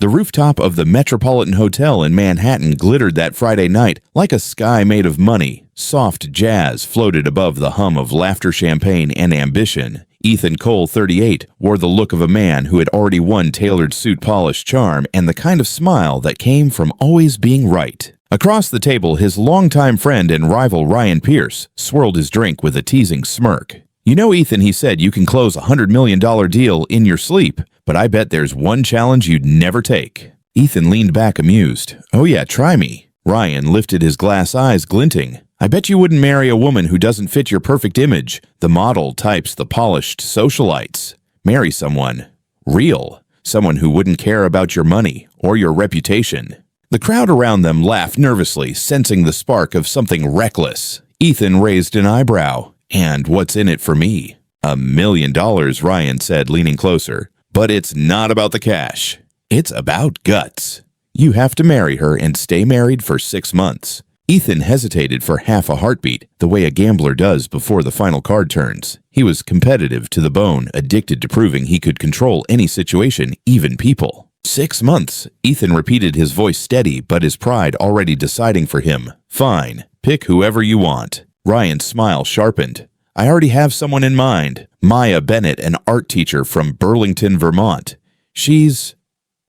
The rooftop of the Metropolitan Hotel in Manhattan glittered that Friday night like a sky made of money. Soft jazz floated above the hum of laughter, champagne, and ambition. Ethan Cole, 38, wore the look of a man who had already won tailored suit polish charm and the kind of smile that came from always being right. Across the table, his longtime friend and rival Ryan Pierce swirled his drink with a teasing smirk. "You know, Ethan," he said, "you can close a $100 million deal in your sleep, but I bet there's one challenge you'd never take." Ethan leaned back amused. "Oh yeah, try me." Ryan lifted his glass eyes, glinting. "I bet you wouldn't marry a woman who doesn't fit your perfect image, the model types, the polished socialites. Marry someone real, someone who wouldn't care about your money or your reputation." The crowd around them laughed nervously, sensing the spark of something reckless. Ethan raised an eyebrow. "And what's in it for me?" $1 million, Ryan said, leaning closer. "But it's not about the cash. It's about guts. You have to marry her and stay married for 6 months." Ethan hesitated for half a heartbeat, the way a gambler does before the final card turns. He was competitive to the bone, addicted to proving he could control any situation, even people. 6 months, Ethan repeated, his voice steady, but his pride already deciding for him. "Fine, pick whoever you want." Ryan's smile sharpened. "I already have someone in mind. Maya Bennett, an art teacher from Burlington, Vermont. She's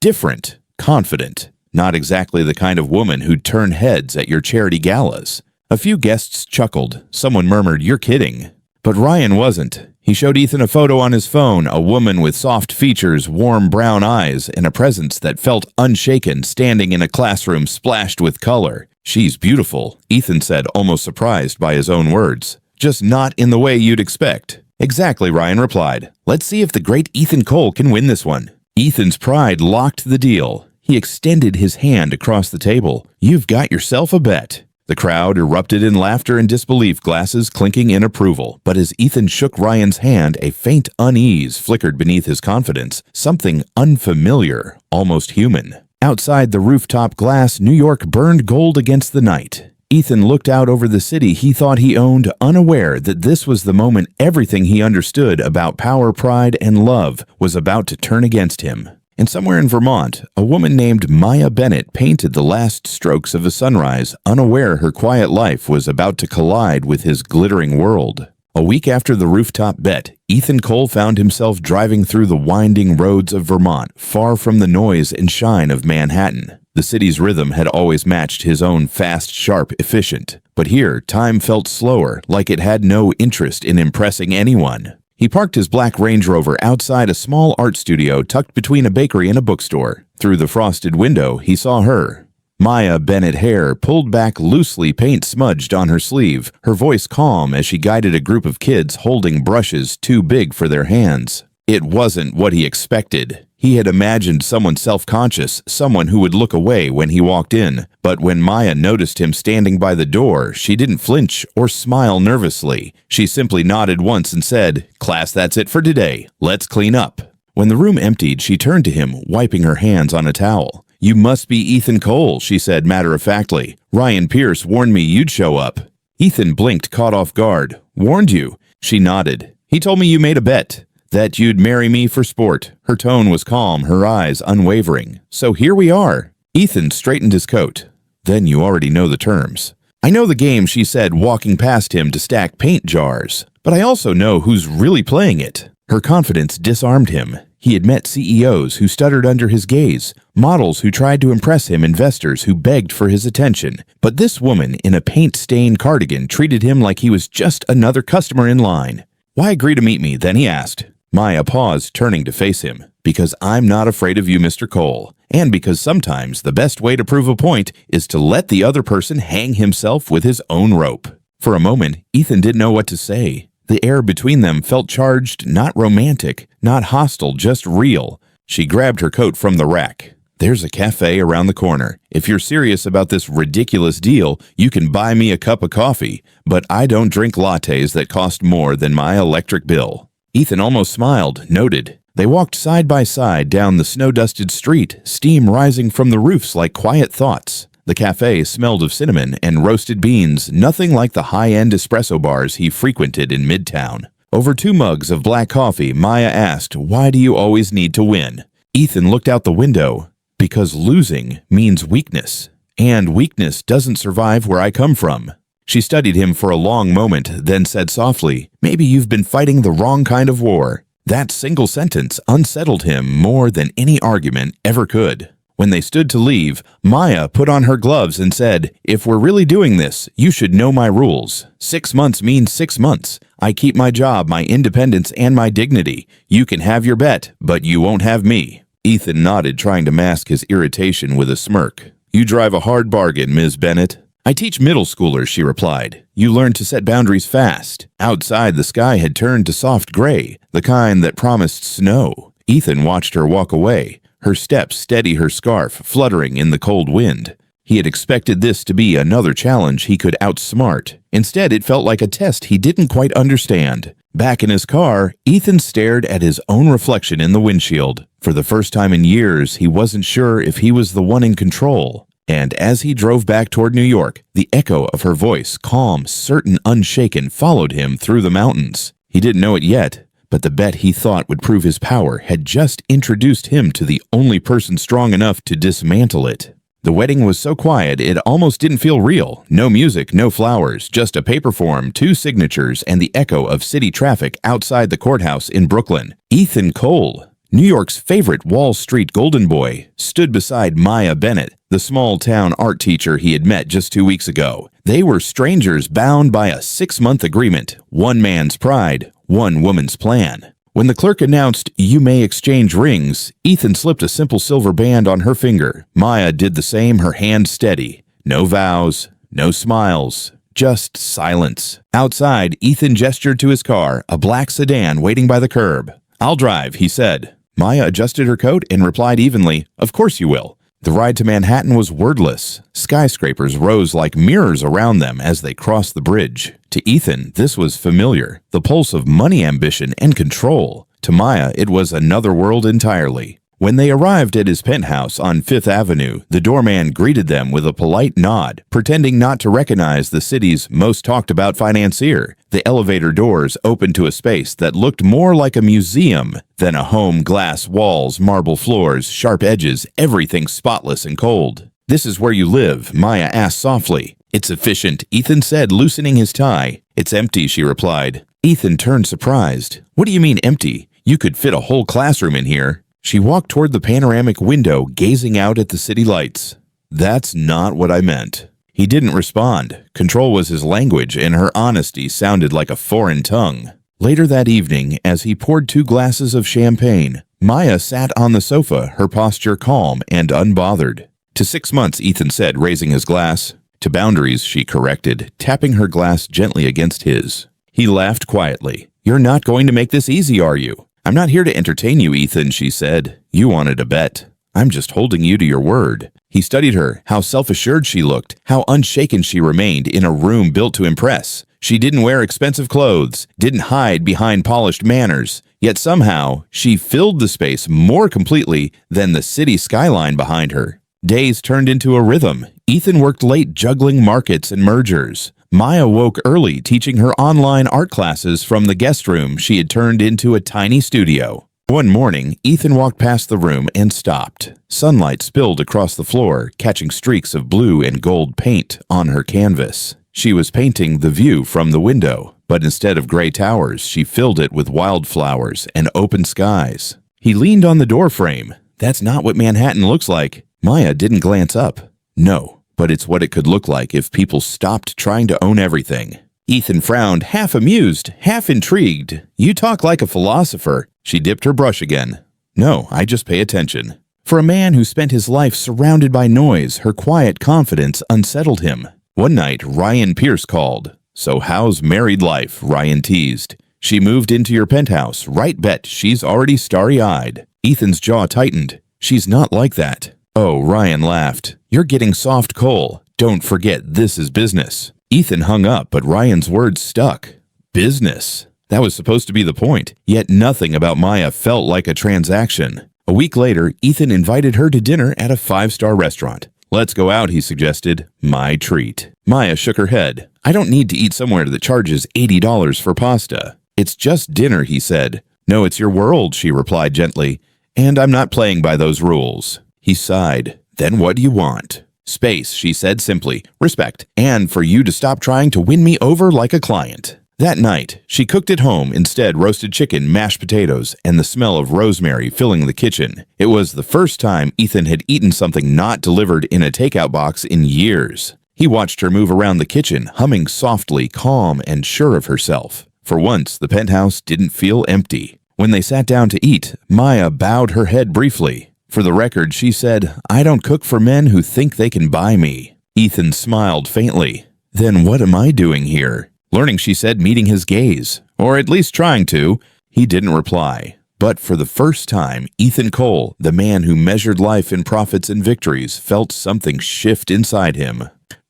different, confident, not exactly the kind of woman who'd turn heads at your charity galas." A few guests chuckled. Someone murmured, "You're kidding." But Ryan wasn't. He showed Ethan a photo on his phone, a woman with soft features, warm brown eyes, and a presence that felt unshaken, standing in a classroom splashed with color. "She's beautiful," Ethan said, almost surprised by his own words. "Just not in the way you'd expect." "Exactly," Ryan replied. "Let's see if the great Ethan Cole can win this one." Ethan's pride locked the deal. He extended his hand across the table. "You've got yourself a bet." The crowd erupted in laughter and disbelief, glasses clinking in approval. But as Ethan shook Ryan's hand, a faint unease flickered beneath his confidence, something unfamiliar, almost human. Outside the rooftop glass, New York burned gold against the night. Ethan looked out over the city he thought he owned, unaware that this was the moment everything he understood about power, pride, and love was about to turn against him. And somewhere in Vermont, a woman named Maya Bennett painted the last strokes of a sunrise, unaware her quiet life was about to collide with his glittering world. A week after the rooftop bet, Ethan Cole found himself driving through the winding roads of Vermont, far from the noise and shine of Manhattan. The city's rhythm had always matched his own fast, sharp, efficient. But here, time felt slower, like it had no interest in impressing anyone. He parked his black Range Rover outside a small art studio tucked between a bakery and a bookstore. Through the frosted window, he saw her. Maya Bennett, hair pulled back loosely, paint smudged on her sleeve, her voice calm as she guided a group of kids holding brushes too big for their hands. It wasn't what he expected. He had imagined someone self-conscious, someone who would look away when he walked in. But when Maya noticed him standing by the door, she didn't flinch or smile nervously. She simply nodded once and said, "Class, that's it for today. Let's clean up." When the room emptied, she turned to him, wiping her hands on a towel. "You must be Ethan Cole," she said matter-of-factly. "Ryan Pierce warned me you'd show up." Ethan blinked, caught off guard. "Warned you?" She nodded. "He told me you made a bet. That you'd marry me for sport." Her tone was calm, her eyes unwavering. "So here we are." Ethan straightened his coat. "Then you already know the terms." "I know the game," she said, walking past him to stack paint jars. "But I also know who's really playing it." Her confidence disarmed him. He had met CEOs who stuttered under his gaze, models who tried to impress him, investors who begged for his attention. But this woman in a paint-stained cardigan treated him like he was just another customer in line. "Why agree to meet me?" Then he asked. Maya paused, turning to face him. "Because I'm not afraid of you, Mr. Cole. And because sometimes the best way to prove a point is to let the other person hang himself with his own rope." For a moment, Ethan didn't know what to say. The air between them felt charged, not romantic, not hostile, just real. She grabbed her coat from the rack. "There's a cafe around the corner. If you're serious about this ridiculous deal, you can buy me a cup of coffee. But I don't drink lattes that cost more than my electric bill." Ethan almost smiled, noted. They walked side by side down the snow-dusted street, steam rising from the roofs like quiet thoughts. The cafe smelled of cinnamon and roasted beans, nothing like the high-end espresso bars he frequented in Midtown. Over 2 mugs of black coffee, Maya asked, "Why do you always need to win?" Ethan looked out the window. Because losing means weakness, and weakness doesn't survive where I come from. She studied him for a long moment, then said softly, "Maybe you've been fighting the wrong kind of war." That single sentence unsettled him more than any argument ever could. When they stood to leave, Maya put on her gloves and said, "If we're really doing this, you should know my rules. 6 months means 6 months. I keep my job, my independence, and my dignity. You can have your bet, but you won't have me." Ethan nodded, trying to mask his irritation with a smirk. "You drive a hard bargain, Ms. Bennett." "I teach middle schoolers," she replied. "You learn to set boundaries fast." Outside, the sky had turned to soft gray, the kind that promised snow. Ethan watched her walk away, her steps steady, her scarf fluttering in the cold wind. He had expected this to be another challenge he could outsmart. Instead, it felt like a test he didn't quite understand. Back in his car, Ethan stared at his own reflection in the windshield. For the first time in years, he wasn't sure if he was the one in control. And as he drove back toward New York, the echo of her voice, calm, certain, unshaken, followed him through the mountains. He didn't know it yet, but the bet he thought would prove his power had just introduced him to the only person strong enough to dismantle it. The wedding was so quiet it almost didn't feel real. No music, no flowers, just a paper form, 2 signatures, and the echo of city traffic outside the courthouse in Brooklyn. Ethan Cole, New York's favorite Wall Street golden boy, stood beside Maya Bennett, the small-town art teacher he had met just 2 weeks ago. They were strangers bound by a 6-month agreement, one man's pride, one woman's plan. When the clerk announced, "You may exchange rings," Ethan slipped a simple silver band on her finger. Maya did the same, her hand steady. No vows, no smiles, just silence. Outside, Ethan gestured to his car, a black sedan waiting by the curb. "I'll drive," he said. Maya adjusted her coat and replied evenly, "Of course you will." The ride to Manhattan was wordless. Skyscrapers rose like mirrors around them as they crossed the bridge. To Ethan, this was familiar, the pulse of money ambition and control. To Maya, it was another world entirely. When they arrived at his penthouse on 5th Avenue, the doorman greeted them with a polite nod, pretending not to recognize the city's most talked-about financier. The elevator doors opened to a space that looked more like a museum than a home. Glass walls, marble floors, sharp edges, everything spotless and cold. "This is where you live?" Maya asked softly. "It's efficient," Ethan said, loosening his tie. "It's empty," she replied. Ethan turned surprised. "What do you mean empty? You could fit a whole classroom in here." She walked toward the panoramic window, gazing out at the city lights. "That's not what I meant." He didn't respond. Control was his language, and her honesty sounded like a foreign tongue. Later that evening, as he poured 2 glasses of champagne, Maya sat on the sofa, her posture calm and unbothered. "To 6 months," Ethan said, raising his glass. "To boundaries," she corrected, tapping her glass gently against his. He laughed quietly. "You're not going to make this easy, are you?" "I'm not here to entertain you, Ethan," she said. "You wanted a bet. I'm just holding you to your word." He studied her, how self-assured she looked, how unshaken she remained in a room built to impress. She didn't wear expensive clothes, didn't hide behind polished manners, yet somehow she filled the space more completely than the city skyline behind her. Days turned into a rhythm. Ethan worked late juggling markets and mergers. Maya woke early, teaching her online art classes from the guest room she had turned into a tiny studio. One morning, Ethan walked past the room and stopped. Sunlight spilled across the floor, catching streaks of blue and gold paint on her canvas. She was painting the view from the window, but instead of gray towers, she filled it with wildflowers and open skies. He leaned on the doorframe. "That's not what Manhattan looks like." Maya didn't glance up. "No. But it's what it could look like if people stopped trying to own everything." Ethan frowned, half amused, half intrigued. "You talk like a philosopher." She dipped her brush again. "No, I just pay attention." For a man who spent his life surrounded by noise, her quiet confidence unsettled him. One night, Ryan Pierce called. "So how's married life?" Ryan teased. "She moved into your penthouse. Right bet she's already starry-eyed." Ethan's jaw tightened. "She's not like that." "Oh," Ryan laughed. "You're getting soft coal. Don't forget, this is business." Ethan hung up, but Ryan's words stuck. Business. That was supposed to be the point, yet nothing about Maya felt like a transaction. A week later, Ethan invited her to dinner at a 5-star restaurant. "Let's go out," he suggested. "My treat." Maya shook her head. "I don't need to eat somewhere that charges $80 for pasta." "It's just dinner," he said. "No, it's your world," she replied gently. "And I'm not playing by those rules." He sighed. Then what do you want? Space, she said simply. Respect. And for you to stop trying to win me over like a client. That night, she cooked at home, instead roasted chicken, mashed potatoes, and the smell of rosemary filling the kitchen. It was the first time Ethan had eaten something not delivered in a takeout box in years. He watched her move around the kitchen, humming softly, calm, and sure of herself. For once, the penthouse didn't feel empty. When they sat down to eat, Maya bowed her head briefly. For the record, she said, "I don't cook for men who think they can buy me." Ethan smiled faintly. "Then what am I doing here?" Learning, she said, meeting his gaze. Or at least trying to. He didn't reply. But for the first time, Ethan Cole, the man who measured life in profits and victories, felt something shift inside him.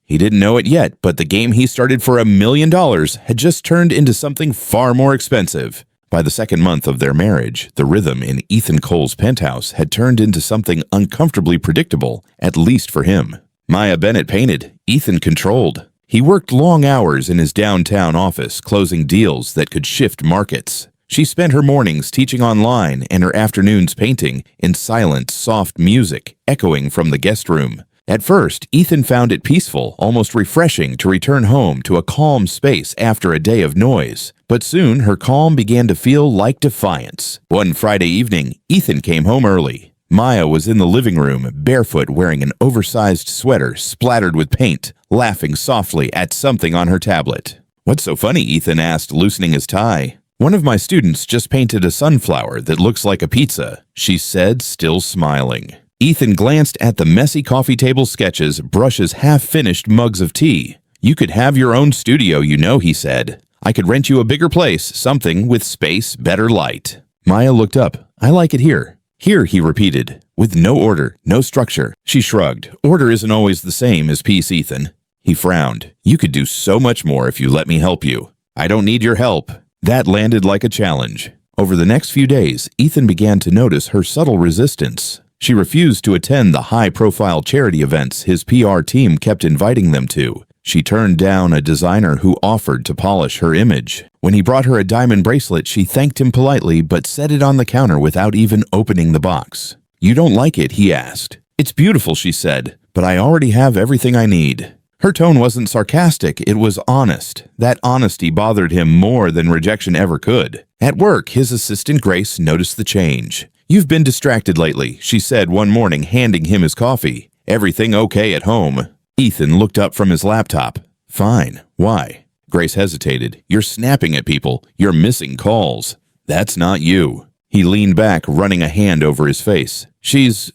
He didn't know it yet, but the game he started for $1 million had just turned into something far more expensive. By the second month of their marriage, the rhythm in Ethan Cole's penthouse had turned into something uncomfortably predictable, at least for him. Maya Bennett painted, Ethan controlled. He worked long hours in his downtown office, closing deals that could shift markets. She spent her mornings teaching online and her afternoons painting in silent, soft music echoing from the guest room. At first, Ethan found it peaceful, almost refreshing to return home to a calm space after a day of noise. But soon, her calm began to feel like defiance. One Friday evening, Ethan came home early. Maya was in the living room, barefoot, wearing an oversized sweater splattered with paint, laughing softly at something on her tablet. "What's so funny?" Ethan asked, loosening his tie. "One of my students just painted a sunflower that looks like a pizza," she said, still smiling. Ethan glanced at the messy coffee table sketches, brushes, half-finished mugs of tea. "You could have your own studio, you know," he said. "I could rent you a bigger place, something with space, better light." Maya looked up. "I like it here." "Here," he repeated, "with no order, no structure." She shrugged. "Order isn't always the same as peace, Ethan." He frowned. "You could do so much more if you let me help you." "I don't need your help." That landed like a challenge. Over the next few days, Ethan began to notice her subtle resistance. She refused to attend the high-profile charity events his PR team kept inviting them to. She turned down a designer who offered to polish her image. When he brought her a diamond bracelet, she thanked him politely but set it on the counter without even opening the box. "You don't like it?" he asked. "It's beautiful," she said, "but I already have everything I need." Her tone wasn't sarcastic, it was honest. That honesty bothered him more than rejection ever could. At work, his assistant Grace noticed the change. "You've been distracted lately," she said one morning, handing him his coffee. "Everything okay at home?" Ethan looked up from his laptop. "Fine. Why?" Grace hesitated. "You're snapping at people. You're missing calls." "That's not you." He leaned back, running a hand over his face. "She's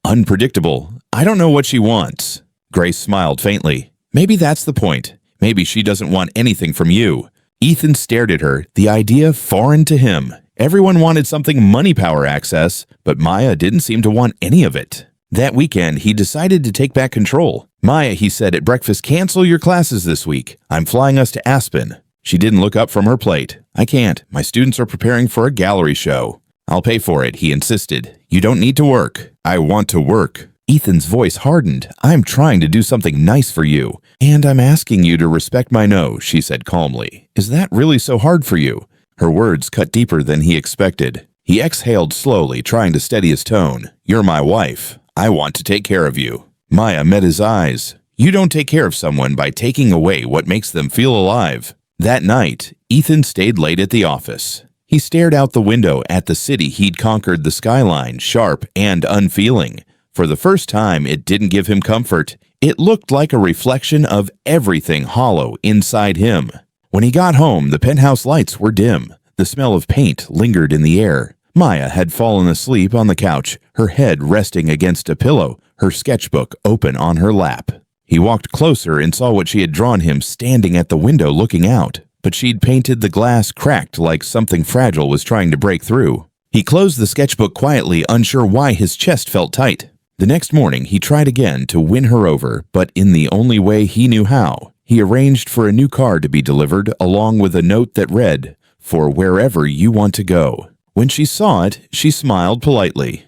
unpredictable. I don't know what she wants." Grace smiled faintly. "Maybe that's the point. Maybe she doesn't want anything from you." Ethan stared at her, the idea foreign to him. Everyone wanted something money power access, but Maya didn't seem to want any of it. That weekend, he decided to take back control. "Maya," he said at breakfast, "cancel your classes this week. I'm flying us to Aspen." She didn't look up from her plate. "I can't. My students are preparing for a gallery show." "I'll pay for it," he insisted. "You don't need to work." "I want to work." Ethan's voice hardened. "I'm trying to do something nice for you, and I'm asking you to respect my no," she said calmly. "Is that really so hard for you?" Her words cut deeper than he expected. He exhaled slowly, trying to steady his tone. "You're my wife. I want to take care of you." Maya met his eyes. "You don't take care of someone by taking away what makes them feel alive." That night, Ethan stayed late at the office. He stared out the window at the city he'd conquered, the skyline, sharp and unfeeling. For the first time, it didn't give him comfort. It looked like a reflection of everything hollow inside him. When he got home, the penthouse lights were dim. The smell of paint lingered in the air. Maya had fallen asleep on the couch, her head resting against a pillow, her sketchbook open on her lap. He walked closer and saw what she had drawn him standing at the window looking out, but she'd painted the glass cracked like something fragile was trying to break through. He closed the sketchbook quietly, unsure why his chest felt tight. The next morning, he tried again to win her over, but in the only way he knew how. He arranged for a new car to be delivered, along with a note that read, "For wherever you want to go." When she saw it, she smiled politely.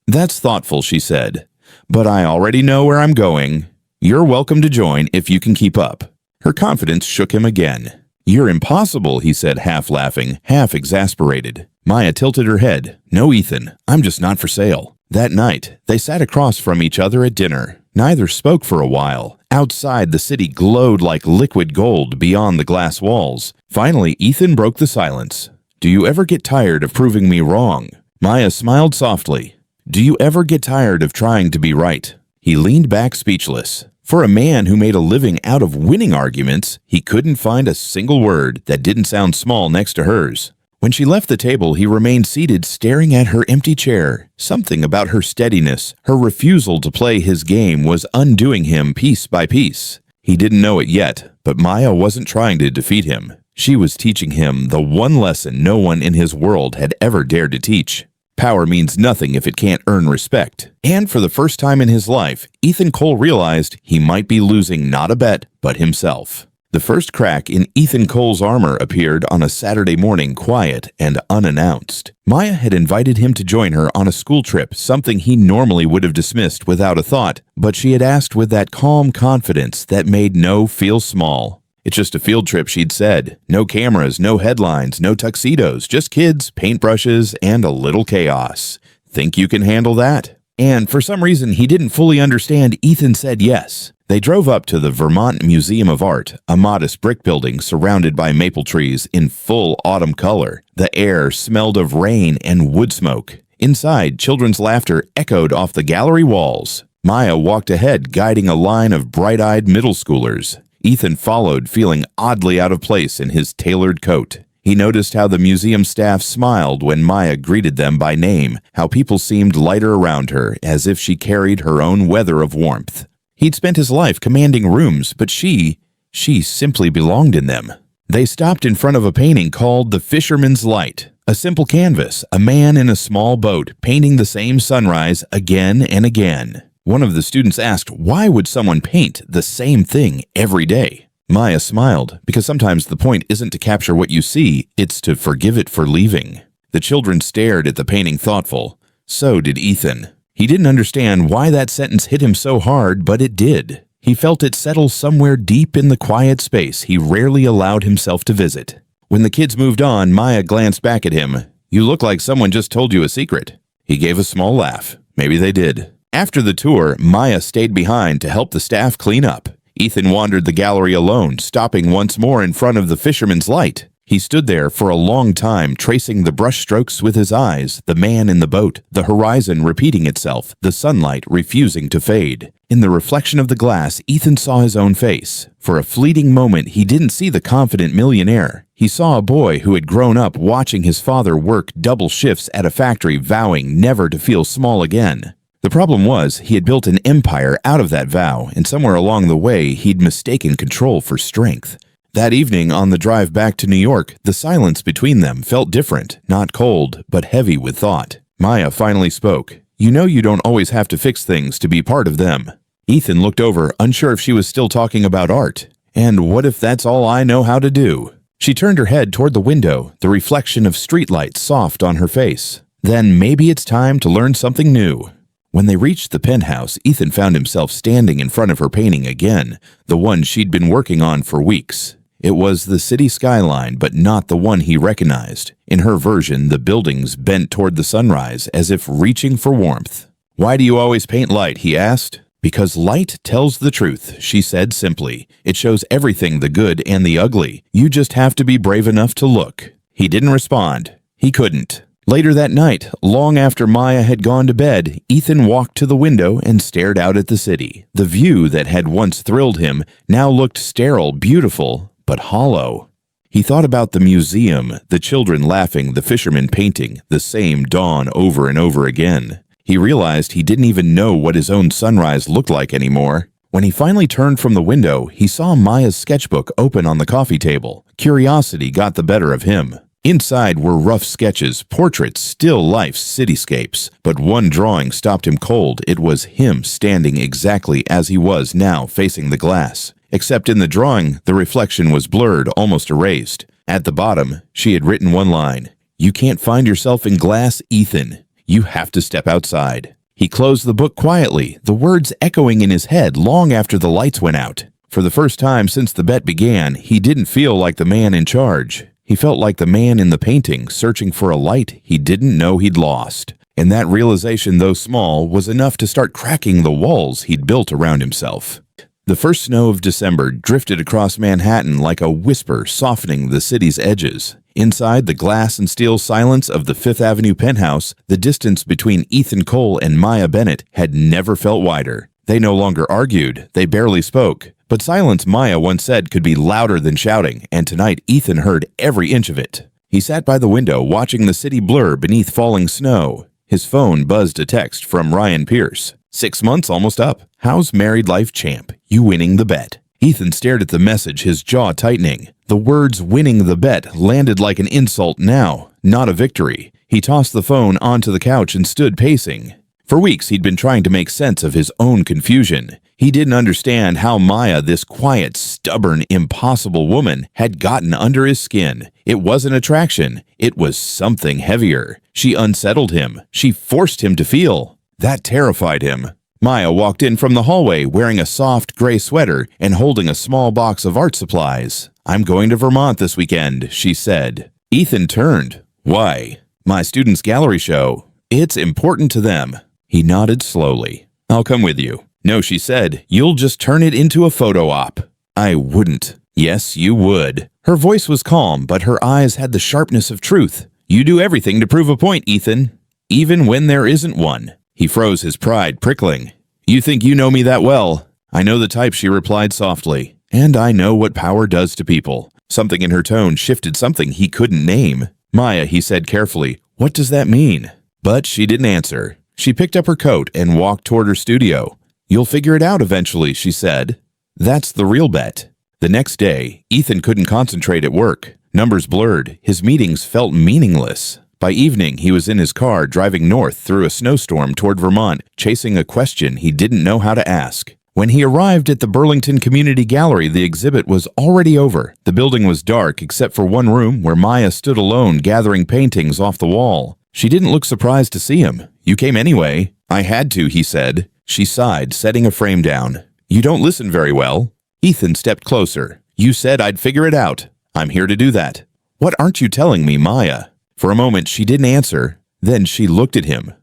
"That's thoughtful," she said, "but I already know where I'm going. You're welcome to join if you can keep up." Her confidence shook him again. "You're impossible," he said, half laughing, half exasperated. Maya tilted her head. "No, Ethan, I'm just not for sale." That night, they sat across from each other at dinner. Neither spoke for a while. Outside, the city glowed like liquid gold beyond the glass walls. Finally, Ethan broke the silence. "Do you ever get tired of proving me wrong?" Maya smiled softly. "Do you ever get tired of trying to be right?" He leaned back speechless. For a man who made a living out of winning arguments, he couldn't find a single word that didn't sound small next to hers. When she left the table, he remained seated staring at her empty chair. Something about her steadiness, her refusal to play his game, was undoing him piece by piece. He didn't know it yet, but Maya wasn't trying to defeat him. She was teaching him the one lesson no one in his world had ever dared to teach. Power means nothing if it can't earn respect. And for the first time in his life, Ethan Cole realized he might be losing not a bet, but himself. The first crack in Ethan Cole's armor appeared on a Saturday morning, quiet and unannounced. Maya had invited him to join her on a school trip, something he normally would have dismissed without a thought, but she had asked with that calm confidence that made No feel small. "It's just a field trip," she'd said. "No cameras, no headlines, no tuxedos, just kids, paintbrushes, and a little chaos. Think you can handle that?" And for some reason he didn't fully understand, Ethan said yes. They drove up to the Vermont Museum of Art, a modest brick building surrounded by maple trees in full autumn color. The air smelled of rain and wood smoke. Inside, children's laughter echoed off the gallery walls. Maya walked ahead, guiding a line of bright-eyed middle schoolers. Ethan followed, feeling oddly out of place in his tailored coat. He noticed how the museum staff smiled when Maya greeted them by name, how people seemed lighter around her, as if she carried her own weather of warmth. He'd spent his life commanding rooms, but she simply belonged in them. They stopped in front of a painting called The Fisherman's Light, a simple canvas, a man in a small boat painting the same sunrise again and again. One of the students asked, why would someone paint the same thing every day? Maya smiled, because sometimes the point isn't to capture what you see, it's to forgive it for leaving. The children stared at the painting thoughtful. So did Ethan. He didn't understand why that sentence hit him so hard, but it did. He felt it settle somewhere deep in the quiet space he rarely allowed himself to visit. When the kids moved on, Maya glanced back at him. "You look like someone just told you a secret." He gave a small laugh. Maybe they did. After the tour, Maya stayed behind to help the staff clean up. Ethan wandered the gallery alone, stopping once more in front of the Fisherman's Light. He stood there for a long time, tracing the brushstrokes with his eyes, the man in the boat, the horizon repeating itself, the sunlight refusing to fade. In the reflection of the glass, Ethan saw his own face. For a fleeting moment, he didn't see the confident millionaire. He saw a boy who had grown up watching his father work double shifts at a factory, vowing never to feel small again. The problem was, he had built an empire out of that vow, and somewhere along the way, he'd mistaken control for strength. That evening, on the drive back to New York, the silence between them felt different, not cold, but heavy with thought. Maya finally spoke. "You know you don't always have to fix things to be part of them." Ethan looked over, unsure if she was still talking about art. "And what if that's all I know how to do?" She turned her head toward the window, the reflection of streetlights soft on her face. "Then maybe it's time to learn something new." When they reached the penthouse, Ethan found himself standing in front of her painting again, the one she'd been working on for weeks. It was the city skyline, but not the one he recognized. In her version, the buildings bent toward the sunrise, as if reaching for warmth. "Why do you always paint light?" he asked. "Because light tells the truth," she said simply. "It shows everything, the good and the ugly. You just have to be brave enough to look." He didn't respond. He couldn't. Later that night, long after Maya had gone to bed, Ethan walked to the window and stared out at the city. The view that had once thrilled him now looked sterile, beautiful, but hollow. He thought about the museum, the children laughing, the fishermen painting, the same dawn over and over again. He realized he didn't even know what his own sunrise looked like anymore. When he finally turned from the window, he saw Maya's sketchbook open on the coffee table. Curiosity got the better of him. Inside were rough sketches, portraits, still lifes, cityscapes. But one drawing stopped him cold. It was him standing exactly as he was now, facing the glass. Except in the drawing, the reflection was blurred, almost erased. At the bottom, she had written one line. "You can't find yourself in glass, Ethan. You have to step outside." He closed the book quietly, the words echoing in his head long after the lights went out. For the first time since the bet began, he didn't feel like the man in charge. He felt like the man in the painting searching for a light he didn't know he'd lost. And that realization, though small, was enough to start cracking the walls he'd built around himself. The first snow of December drifted across Manhattan like a whisper softening the city's edges. Inside the glass and steel silence of the Fifth Avenue penthouse, the distance between Ethan Cole and Maya Bennett had never felt wider. They no longer argued, they barely spoke. But silence, Maya once said, could be louder than shouting, and tonight Ethan heard every inch of it. He sat by the window watching the city blur beneath falling snow. His phone buzzed a text from Ryan Pierce. 6 months almost up. How's married life, champ? You winning the bet. Ethan stared at the message, his jaw tightening. The words winning the bet landed like an insult now, not a victory. He tossed the phone onto the couch and stood pacing. For weeks, he'd been trying to make sense of his own confusion. He didn't understand how Maya, this quiet, stubborn, impossible woman, had gotten under his skin. It wasn't attraction. It was something heavier. She unsettled him. She forced him to feel. That terrified him. Maya walked in from the hallway wearing a soft gray sweater and holding a small box of art supplies. "I'm going to Vermont this weekend," she said. Ethan turned. "Why?" "My students' gallery show. It's important to them." He nodded slowly. "I'll come with you." "No," she said. "You'll just turn it into a photo op." "I wouldn't." "Yes, you would." Her voice was calm, but her eyes had the sharpness of truth. "You do everything to prove a point, Ethan. Even when there isn't one." He froze, his pride prickling. "You think you know me that well?" "I know the type," she replied softly. "And I know what power does to people." Something in her tone shifted, something he couldn't name. "Maya," he said carefully, "what does that mean?" But she didn't answer. She picked up her coat and walked toward her studio. "You'll figure it out eventually," she said. That's the real bet. The next day, Ethan couldn't concentrate at work. Numbers blurred. His meetings felt meaningless. By evening, he was in his car driving north through a snowstorm toward Vermont, chasing a question he didn't know how to ask. When he arrived at the Burlington Community Gallery, the exhibit was already over. The building was dark except for one room where Maya stood alone gathering paintings off the wall. She didn't look surprised to see him. "You came anyway." "I had to," he said. She sighed, setting a frame down. "You don't listen very well." Ethan stepped closer. "You said I'd figure it out. I'm here to do that." "What aren't you telling me, Maya?" For a moment, she didn't answer. Then she looked at him.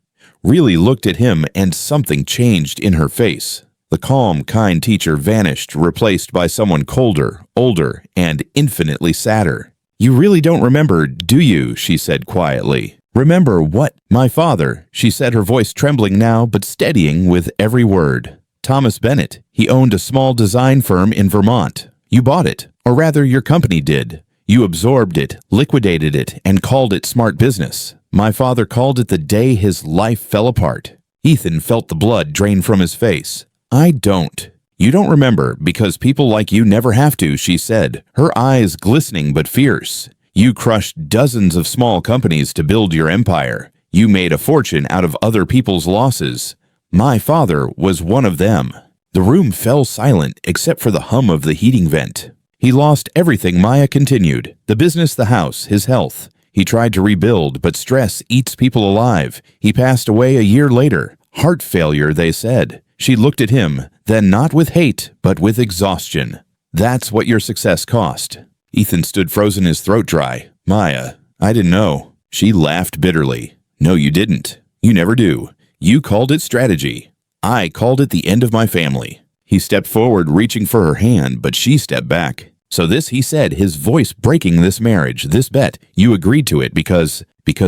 Really looked at him, and something changed in her face. The calm, kind teacher vanished, replaced by someone colder, older, and infinitely sadder. "You really don't remember, do you?" she said quietly. "Remember what?" "My father," she said, her voice trembling now but steadying with every word. "Thomas Bennett. He owned a small design firm in Vermont. You bought it, or rather your company did. You absorbed it, liquidated it, and called it smart business. My father called it the day his life fell apart." Ethan felt the blood drain from his face. "I don't." "You don't remember because people like you never have to," she said, her eyes glistening but fierce. "You crushed dozens of small companies to build your empire. You made a fortune out of other people's losses. My father was one of them." The room fell silent except for the hum of the heating vent. "He lost everything," Maya continued. "The business, the house, his health. He tried to rebuild, but stress eats people alive. He passed away a year later. Heart failure, they said." She looked at him, then not with hate, but with exhaustion. "That's what your success cost." Ethan stood frozen, his throat dry. "Maya, I didn't know." She laughed bitterly. "No, you didn't. You never do. You called it strategy. I called it the end of my family." He stepped forward, reaching for her hand, but she stepped back. "So this," he said, his voice breaking, "this marriage, this bet, you agreed to it because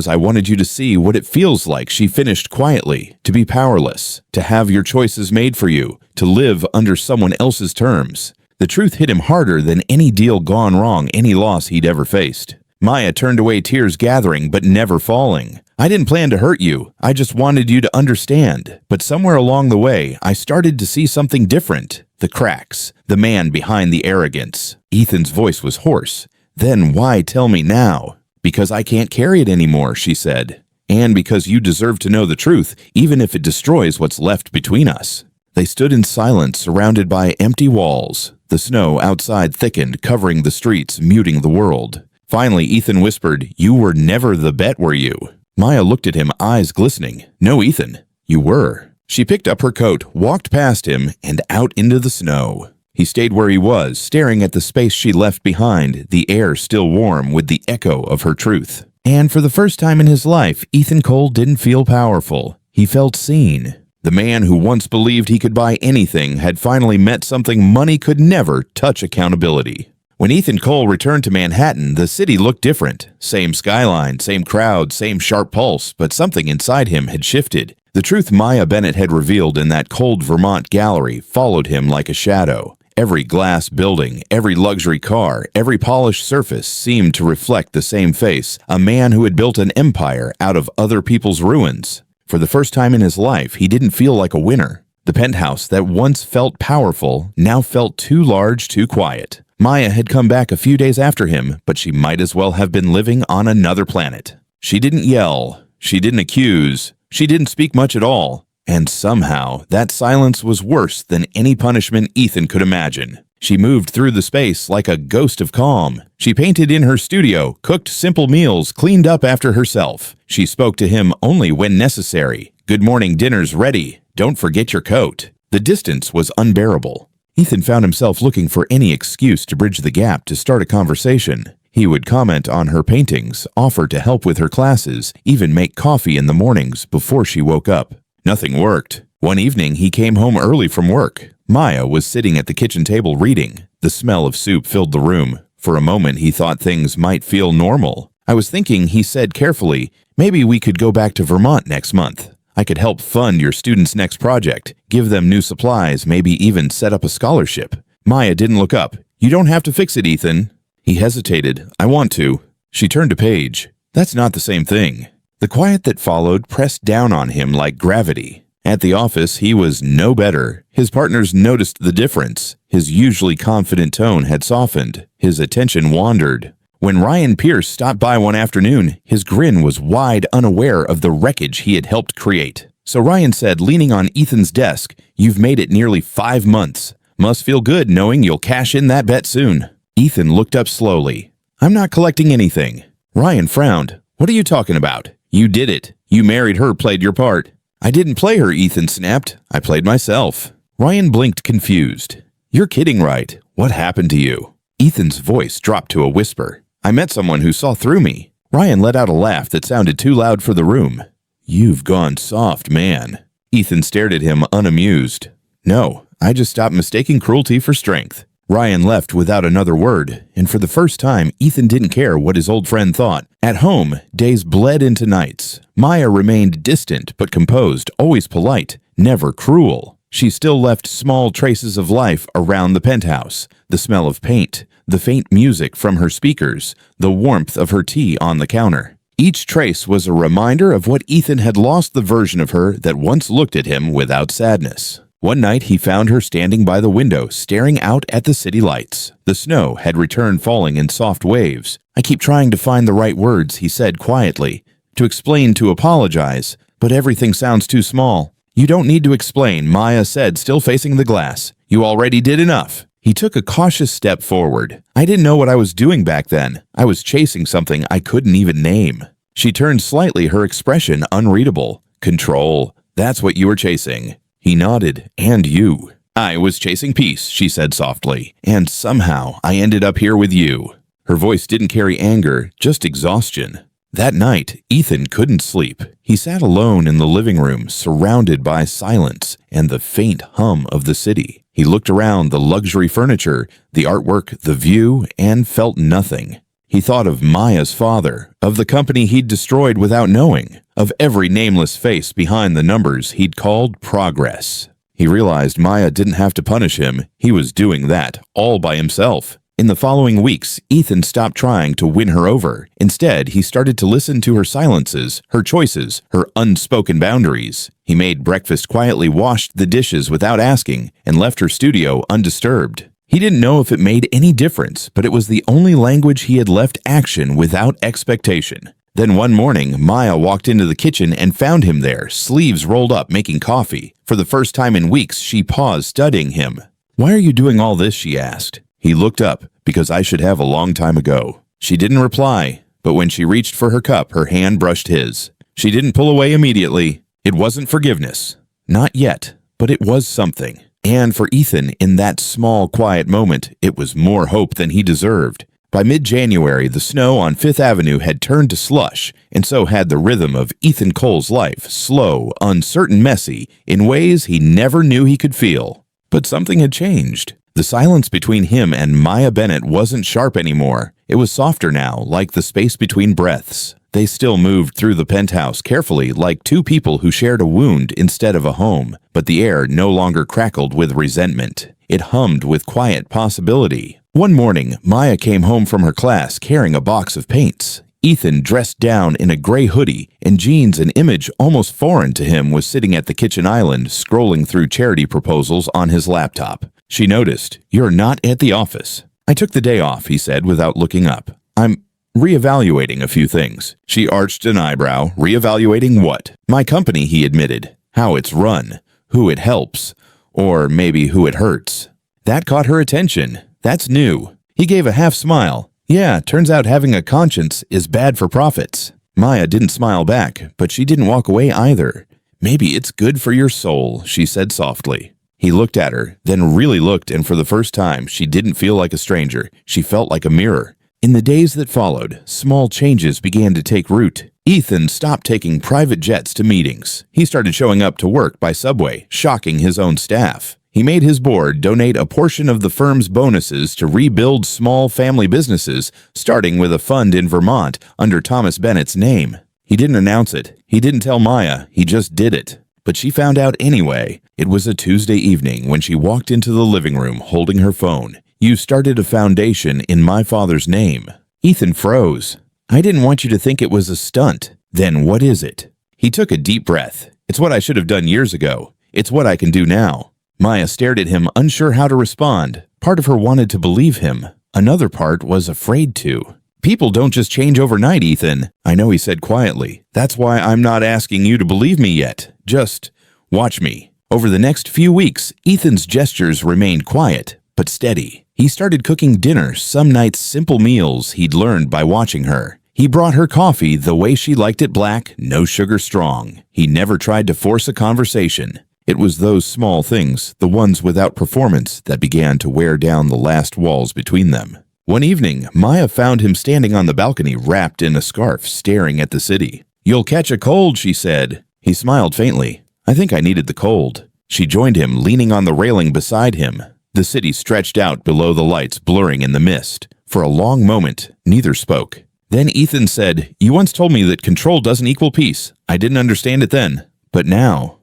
I wanted you to see what it feels like," she finished quietly, "to be powerless, to have your choices made for you, to live under someone else's terms." The truth hit him harder than any deal gone wrong, any loss he'd ever faced. Maya turned away, tears gathering but never falling. "I didn't plan to hurt you. I just wanted you to understand. But somewhere along the way, I started to see something different. The cracks. The man behind the arrogance." Ethan's voice was hoarse. "Then why tell me now?" "Because I can't carry it anymore," she said. "And because you deserve to know the truth, even if it destroys what's left between us." They stood in silence, surrounded by empty walls. The snow outside thickened, covering the streets, muting the world. Finally, Ethan whispered, "You were never the bet, were you?" Maya looked at him, eyes glistening. "No, Ethan, you were." She picked up her coat, walked past him, and out into the snow. He stayed where he was, staring at the space she left behind, the air still warm with the echo of her truth. And for the first time in his life, Ethan Cole didn't feel powerful. He felt seen. The man who once believed he could buy anything had finally met something money could never touch: accountability. When Ethan Cole returned to Manhattan, the city looked different. Same skyline, same crowd, same sharp pulse, but something inside him had shifted. The truth Maya Bennett had revealed in that cold Vermont gallery followed him like a shadow. Every glass building, every luxury car, every polished surface seemed to reflect the same face, a man who had built an empire out of other people's ruins. For the first time in his life, he didn't feel like a winner. The penthouse that once felt powerful now felt too large, too quiet. Maya had come back a few days after him, but she might as well have been living on another planet. She didn't yell, she didn't accuse, she didn't speak much at all. And somehow, that silence was worse than any punishment Ethan could imagine. She moved through the space like a ghost of calm. She painted in her studio, cooked simple meals, cleaned up after herself. She spoke to him only when necessary. "Good morning, dinner's ready. Don't forget your coat." The distance was unbearable. Ethan found himself looking for any excuse to bridge the gap to start a conversation. He would comment on her paintings, offer to help with her classes, even make coffee in the mornings before she woke up. Nothing worked. One evening, he came home early from work. Maya was sitting at the kitchen table reading. The smell of soup filled the room. For a moment, he thought things might feel normal. "I was thinking," he said carefully, "maybe we could go back to Vermont next month. I could help fund your students' next project, give them new supplies, maybe even set up a scholarship." Maya didn't look up. "You don't have to fix it, Ethan." He hesitated. "I want to." She turned a page. "That's not the same thing." The quiet that followed pressed down on him like gravity. At the office, he was no better. His partners noticed the difference. His usually confident tone had softened. His attention wandered. When Ryan Pierce stopped by one afternoon, his grin was wide, unaware of the wreckage he had helped create. So Ryan said, leaning on Ethan's desk, "You've made it nearly 5 months. Must feel good knowing you'll cash in that bet soon." Ethan looked up slowly. "I'm not collecting anything." Ryan frowned. "What are you talking about? You did it. You married her, played your part." "I didn't play her," Ethan snapped. "I played myself." Ryan blinked, confused. "You're kidding, right? What happened to you?" Ethan's voice dropped to a whisper. "I met someone who saw through me." Ryan let out a laugh that sounded too loud for the room. "You've gone soft, man." Ethan stared at him, unamused. "No, I just stopped mistaking cruelty for strength." Ryan left without another word, and for the first time, Ethan didn't care what his old friend thought. At home, days bled into nights. Maya remained distant but composed, always polite, never cruel. She still left small traces of life around the penthouse, the smell of paint, the faint music from her speakers, the warmth of her tea on the counter. Each trace was a reminder of what Ethan had lost, the version of her that once looked at him without sadness. One night, he found her standing by the window, staring out at the city lights. The snow had returned, falling in soft waves. "I keep trying to find the right words," he said quietly. "To explain, to apologize, but everything sounds too small." "You don't need to explain," Maya said, still facing the glass. "You already did enough." He took a cautious step forward. "I didn't know what I was doing back then. I was chasing something I couldn't even name." She turned slightly, her expression unreadable. "Control. That's what you were chasing." He nodded. "And you." "I was chasing peace," she said softly. "And somehow I ended up here with you." Her voice didn't carry anger, just exhaustion. That night, Ethan couldn't sleep. He sat alone in the living room, surrounded by silence and the faint hum of the city. He looked around the luxury furniture, the artwork, the view, and felt nothing. He thought of Maya's father, of the company he'd destroyed without knowing, of every nameless face behind the numbers he'd called progress. He realized Maya didn't have to punish him. He was doing that all by himself. In the following weeks, Ethan stopped trying to win her over. Instead, he started to listen to her silences, her choices, her unspoken boundaries. He made breakfast quietly, washed the dishes without asking, and left her studio undisturbed. He didn't know if it made any difference, but it was the only language he had left action without expectation. Then one morning, Maya walked into the kitchen and found him there, sleeves rolled up, making coffee. For the first time in weeks, she paused, studying him. "Why are you doing all this?" she asked. He looked up. "Because I should have a long time ago." She didn't reply, but when she reached for her cup, her hand brushed his. She didn't pull away immediately. It wasn't forgiveness. Not yet, but it was something. And for Ethan, in that small, quiet moment, it was more hope than he deserved. By mid-January, the snow on Fifth Avenue had turned to slush, and so had the rhythm of Ethan Cole's life, slow, uncertain, messy, in ways he never knew he could feel. But something had changed. The silence between him and Maya Bennett wasn't sharp anymore. It was softer now, like the space between breaths. They still moved through the penthouse carefully, like two people who shared a wound instead of a home, but the air no longer crackled with resentment. It hummed with quiet possibility. One morning, Maya came home from her class carrying a box of paints. Ethan, dressed down in a gray hoodie and jeans, an image almost foreign to him, was sitting at the kitchen island, scrolling through charity proposals on his laptop. She noticed, "You're not at the office." "I took the day off," he said without looking up. "I'm reevaluating a few things." She arched an eyebrow. "Reevaluating what?" "My company," he admitted. "How it's run, who it helps, or maybe who it hurts." That caught her attention. "That's new." He gave a half smile. "Yeah, turns out having a conscience is bad for profits." Maya didn't smile back, but she didn't walk away either. "Maybe it's good for your soul," she said softly. He looked at her, then really looked, and for the first time, she didn't feel like a stranger. She felt like a mirror. In the days that followed, small changes began to take root. Ethan stopped taking private jets to meetings. He started showing up to work by subway, shocking his own staff. He made his board donate a portion of the firm's bonuses to rebuild small family businesses, starting with a fund in Vermont under Thomas Bennett's name. He didn't announce it. He didn't tell Maya. He just did it. But she found out anyway. It was a Tuesday evening when she walked into the living room holding her phone. "You started a foundation in my father's name." Ethan froze. "I didn't want you to think it was a stunt." "Then what is it?" He took a deep breath. "It's what I should have done years ago. It's what I can do now." Maya stared at him, unsure how to respond. Part of her wanted to believe him. Another part was afraid to. "People don't just change overnight, Ethan." "I know," he said quietly. "That's why I'm not asking you to believe me yet. Just watch me." Over the next few weeks, Ethan's gestures remained quiet, but steady. He started cooking dinner, some nights simple meals he'd learned by watching her. He brought her coffee the way she liked it, black, no sugar, strong. He never tried to force a conversation. It was those small things, the ones without performance, that began to wear down the last walls between them. One evening, Maya found him standing on the balcony wrapped in a scarf, staring at the city. "You'll catch a cold," she said. He smiled faintly. "I think I needed the cold." She joined him, leaning on the railing beside him. The city stretched out below the lights, blurring in the mist. For a long moment, neither spoke. Then Ethan said, "You once told me that control doesn't equal peace. I didn't understand it then. But now,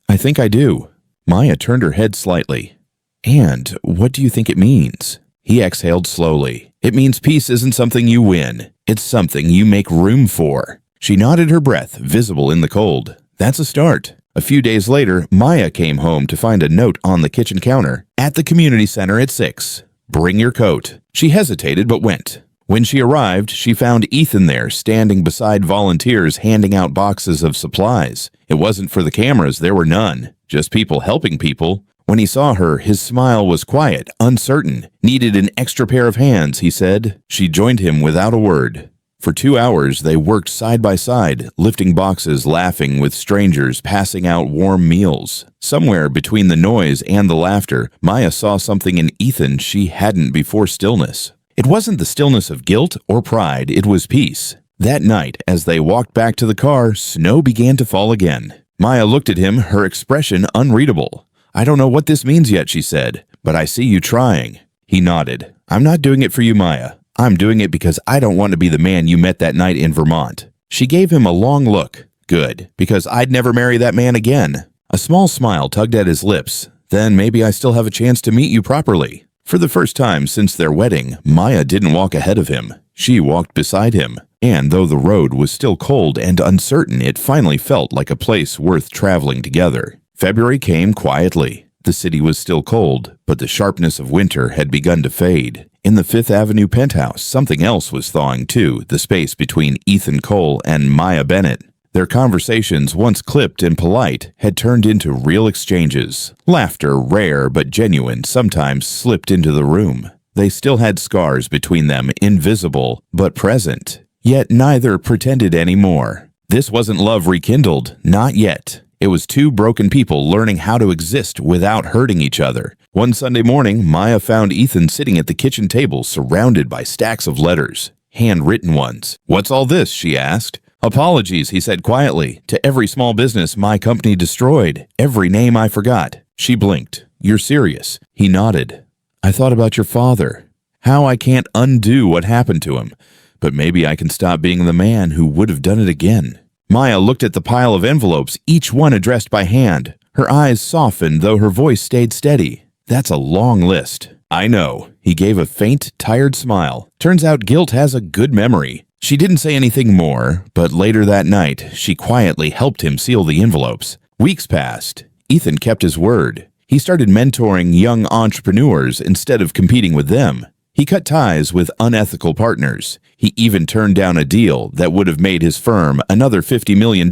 I think I do." Maya turned her head slightly. "And what do you think it means?" He exhaled slowly. "It means peace isn't something you win. It's something you make room for." She nodded, her breath visible in the cold. "That's a start." A few days later, Maya came home to find a note on the kitchen counter. "At the community center at 6. Bring your coat." She hesitated but went. When she arrived, she found Ethan there, standing beside volunteers handing out boxes of supplies. It wasn't for the cameras, there were none. Just people helping people. When he saw her, his smile was quiet, uncertain. "Needed an extra pair of hands," he said. She joined him without a word. For 2 hours, they worked side by side, lifting boxes, laughing with strangers, passing out warm meals. Somewhere between the noise and the laughter, Maya saw something in Ethan she hadn't before: stillness. It wasn't the stillness of guilt or pride, it was peace. That night, as they walked back to the car, snow began to fall again. Maya looked at him, her expression unreadable. "I don't know what this means yet," she said, "but I see you trying." He nodded. "I'm not doing it for you, Maya. I'm doing it because I don't want to be the man you met that night in Vermont." She gave him a long look. "Good, because I'd never marry that man again." A small smile tugged at his lips. "Then maybe I still have a chance to meet you properly." For the first time since their wedding, Maya didn't walk ahead of him. She walked beside him. And though the road was still cold and uncertain, it finally felt like a place worth traveling together. February came quietly. The city was still cold, but the sharpness of winter had begun to fade. In the Fifth Avenue penthouse, something else was thawing too, the space between Ethan Cole and Maya Bennett. Their conversations, once clipped and polite, had turned into real exchanges. Laughter, rare but genuine, sometimes slipped into the room. They still had scars between them, invisible but present. Yet neither pretended anymore. This wasn't love rekindled, not yet. It was two broken people learning how to exist without hurting each other. One Sunday morning, Maya found Ethan sitting at the kitchen table surrounded by stacks of letters, handwritten ones. "What's all this?" she asked. "Apologies," he said quietly, "to every small business my company destroyed, every name I forgot." She blinked. "You're serious?" He nodded. "I thought about your father. How I can't undo what happened to him, but maybe I can stop being the man who would have done it again." Maya looked at the pile of envelopes, each one addressed by hand. Her eyes softened, though her voice stayed steady. "That's a long list." "I know." He gave a faint, tired smile. "Turns out guilt has a good memory." She didn't say anything more, but later that night, she quietly helped him seal the envelopes. Weeks passed. Ethan kept his word. He started mentoring young entrepreneurs instead of competing with them. He cut ties with unethical partners. He even turned down a deal that would have made his firm another $50 million,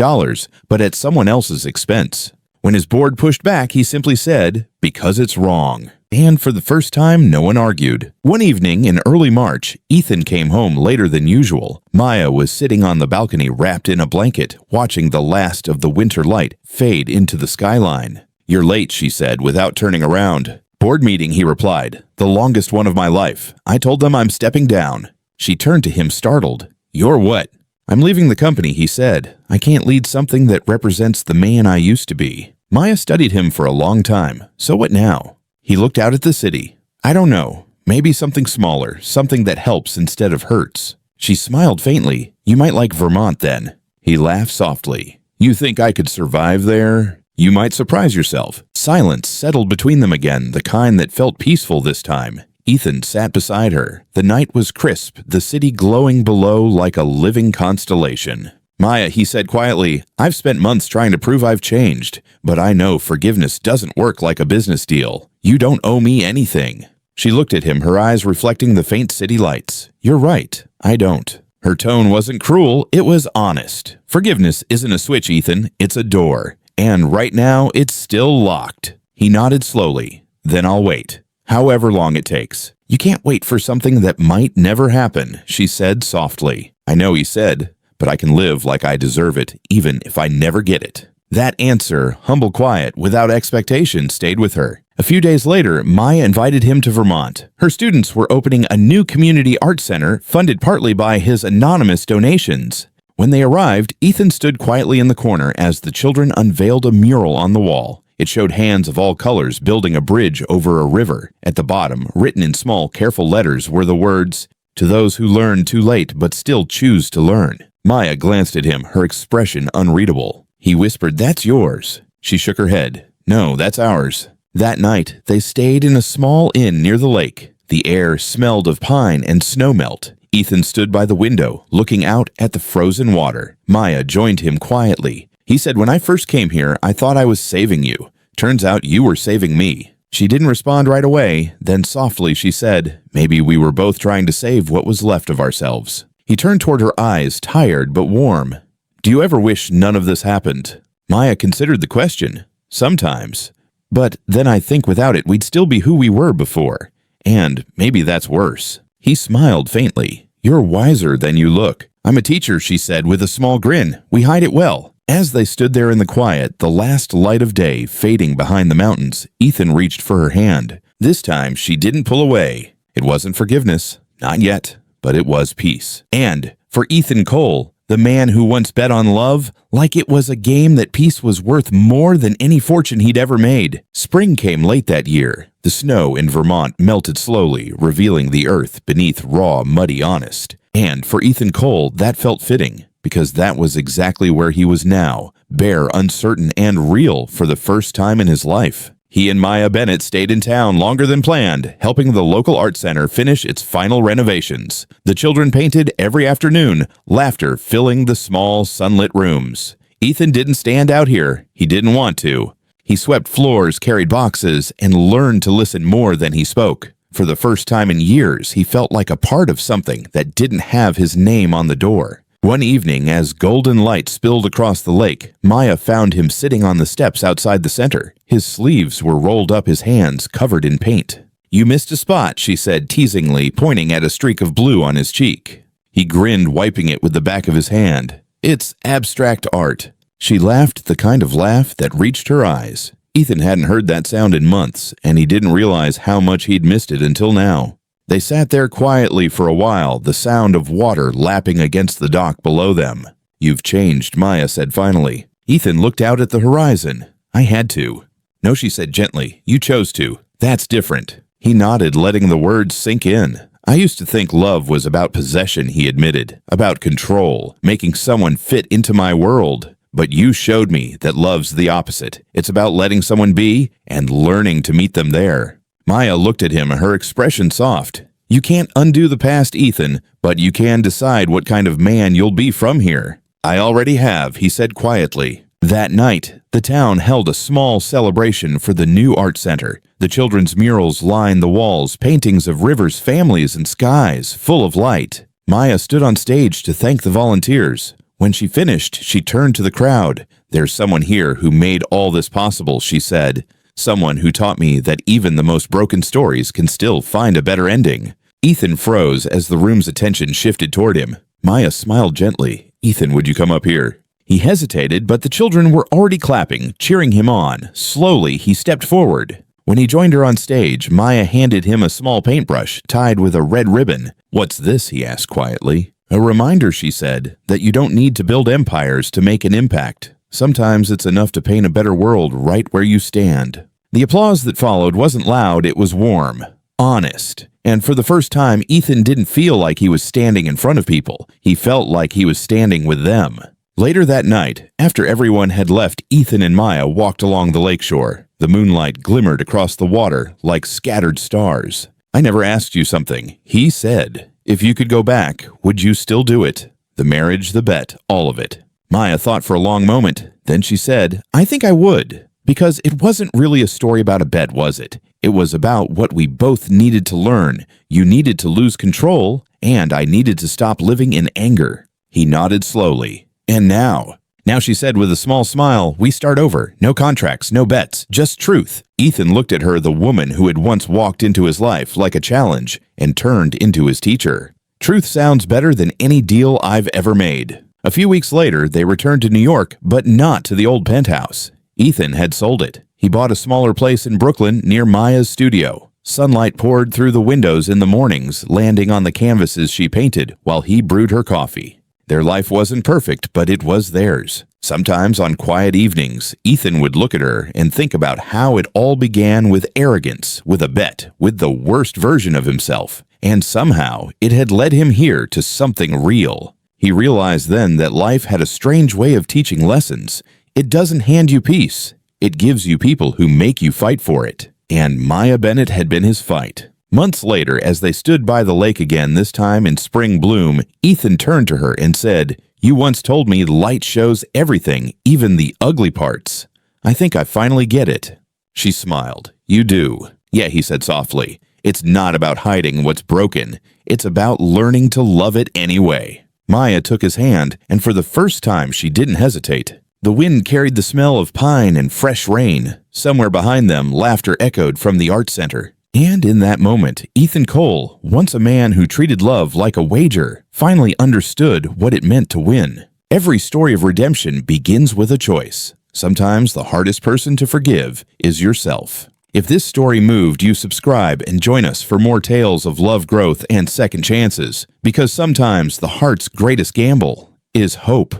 but at someone else's expense. When his board pushed back, he simply said, "Because it's wrong." And for the first time, no one argued. One evening in early March, Ethan came home later than usual. Maya was sitting on the balcony wrapped in a blanket, watching the last of the winter light fade into the skyline. "You're late," she said, without turning around. "Board meeting," he replied. "The longest one of my life. I told them I'm stepping down." She turned to him startled. "You're what?" "I'm leaving the company," he said. "I can't lead something that represents the man I used to be." Maya studied him for a long time. "So what now?" He looked out at the city. "I don't know. Maybe something smaller, something that helps instead of hurts." She smiled faintly. "You might like Vermont then." He laughed softly. "You think I could survive there? You might surprise yourself." Silence settled between them again, the kind that felt peaceful this time. Ethan sat beside her. The night was crisp, the city glowing below like a living constellation. "Maya," he said quietly, "I've spent months trying to prove I've changed, but I know forgiveness doesn't work like a business deal. You don't owe me anything." She looked at him, her eyes reflecting the faint city lights. "You're right. I don't." Her tone wasn't cruel, it was honest. "Forgiveness isn't a switch, Ethan. It's a door. And right now, it's still locked." He nodded slowly. "Then I'll wait. However long it takes." "You can't wait for something that might never happen," she said softly. "I know," he said, "but I can live like I deserve it, even if I never get it." That answer, humble quiet, without expectation, stayed with her. A few days later, Maya invited him to Vermont. Her students were opening a new community art center, funded partly by his anonymous donations. When they arrived, Ethan stood quietly in the corner as the children unveiled a mural on the wall. It showed hands of all colors building a bridge over a river. At the bottom, written in small, careful letters, were the words, "To those who learn too late but still choose to learn." Maya glanced at him, her expression unreadable. He whispered, "That's yours." She shook her head. "No, that's ours." That night, they stayed in a small inn near the lake. The air smelled of pine and snowmelt. Ethan stood by the window, looking out at the frozen water. Maya joined him quietly. He said, "When I first came here, I thought I was saving you. Turns out you were saving me." She didn't respond right away. Then softly she said, "Maybe we were both trying to save what was left of ourselves." He turned toward her eyes, tired but warm. "Do you ever wish none of this happened?" Maya considered the question. "Sometimes. But then I think without it, we'd still be who we were before. And maybe that's worse." He smiled faintly. "You're wiser than you look." "I'm a teacher," she said with a small grin. "We hide it well." As they stood there in the quiet, the last light of day fading behind the mountains, Ethan reached for her hand. This time, she didn't pull away. It wasn't forgiveness. Not yet. But it was peace. And for Ethan Cole, the man who once bet on love, like it was a game that peace was worth more than any fortune he'd ever made. Spring came late that year. The snow in Vermont melted slowly, revealing the earth beneath raw, muddy honest. And for Ethan Cole, that felt fitting, because that was exactly where he was now, bare, uncertain, and real for the first time in his life. He and Maya Bennett stayed in town longer than planned, helping the local art center finish its final renovations. The children painted every afternoon, laughter filling the small, sunlit rooms. Ethan didn't stand out here. He didn't want to. He swept floors, carried boxes, and learned to listen more than he spoke. For the first time in years, he felt like a part of something that didn't have his name on the door. One evening, as golden light spilled across the lake, Maya found him sitting on the steps outside the center. His sleeves were rolled up, his hands covered in paint. "You missed a spot," she said teasingly, pointing at a streak of blue on his cheek. He grinned, wiping it with the back of his hand. "It's abstract art." She laughed the kind of laugh that reached her eyes. Ethan hadn't heard that sound in months, and he didn't realize how much he'd missed it until now. They sat there quietly for a while, the sound of water lapping against the dock below them. "You've changed," Maya said finally. Ethan looked out at the horizon. "I had to." "No," she said gently. "You chose to. That's different." He nodded, letting the words sink in. "I used to think love was about possession," he admitted, "about control, making someone fit into my world. But you showed me that love's the opposite. It's about letting someone be and learning to meet them there." Maya looked at him, her expression soft. "You can't undo the past, Ethan, but you can decide what kind of man you'll be from here." "I already have," he said quietly. That night, the town held a small celebration for the new art center. The children's murals lined the walls, paintings of rivers, families, and skies full of light. Maya stood on stage to thank the volunteers. When she finished, she turned to the crowd. "There's someone here who made all this possible," she said. "Someone who taught me that even the most broken stories can still find a better ending." Ethan froze as the room's attention shifted toward him. Maya smiled gently. "Ethan, would you come up here?" He hesitated, but the children were already clapping, cheering him on. Slowly, he stepped forward. When he joined her on stage, Maya handed him a small paintbrush tied with a red ribbon. "What's this?" he asked quietly. "A reminder," she said, "that you don't need to build empires to make an impact. Sometimes it's enough to paint a better world right where you stand." The applause that followed wasn't loud, it was warm, honest. And for the first time, Ethan didn't feel like he was standing in front of people. He felt like he was standing with them. Later that night, after everyone had left, Ethan and Maya walked along the lakeshore. The moonlight glimmered across the water like scattered stars. "I never asked you something," he said. "If you could go back, would you still do it? The marriage, the bet, all of it." Maya thought for a long moment. Then she said, "I think I would." Because it wasn't really a story about a bet, was it? It was about what we both needed to learn. You needed to lose control, and I needed to stop living in anger. He nodded slowly. "And now," she said with a small smile, "we start over. No contracts, no bets, just truth." Ethan looked at her, the woman who had once walked into his life like a challenge and turned into his teacher. "Truth sounds better than any deal I've ever made." A few weeks later, they returned to New York, but not to the old penthouse. Ethan had sold it. He bought a smaller place in Brooklyn near Maya's studio. Sunlight poured through the windows in the mornings, landing on the canvases she painted while he brewed her coffee. Their life wasn't perfect, but it was theirs. Sometimes on quiet evenings, Ethan would look at her and think about how it all began with arrogance, with a bet, with the worst version of himself. And somehow, it had led him here to something real. He realized then that life had a strange way of teaching lessons. It doesn't hand you peace. It gives you people who make you fight for it. And Maya Bennett had been his fight. Months later, as they stood by the lake again, this time in spring bloom, Ethan turned to her and said, "You once told me light shows everything, even the ugly parts. I think I finally get it." She smiled. "You do." "Yeah," he said softly. "It's not about hiding what's broken. It's about learning to love it anyway." Maya took his hand, and for the first time she didn't hesitate. The wind carried the smell of pine and fresh rain. Somewhere behind them, laughter echoed from the art center. And in that moment, Ethan Cole, once a man who treated love like a wager, finally understood what it meant to win. Every story of redemption begins with a choice. Sometimes the hardest person to forgive is yourself. If this story moved you, subscribe and join us for more tales of love, growth, and second chances. Because sometimes the heart's greatest gamble is hope.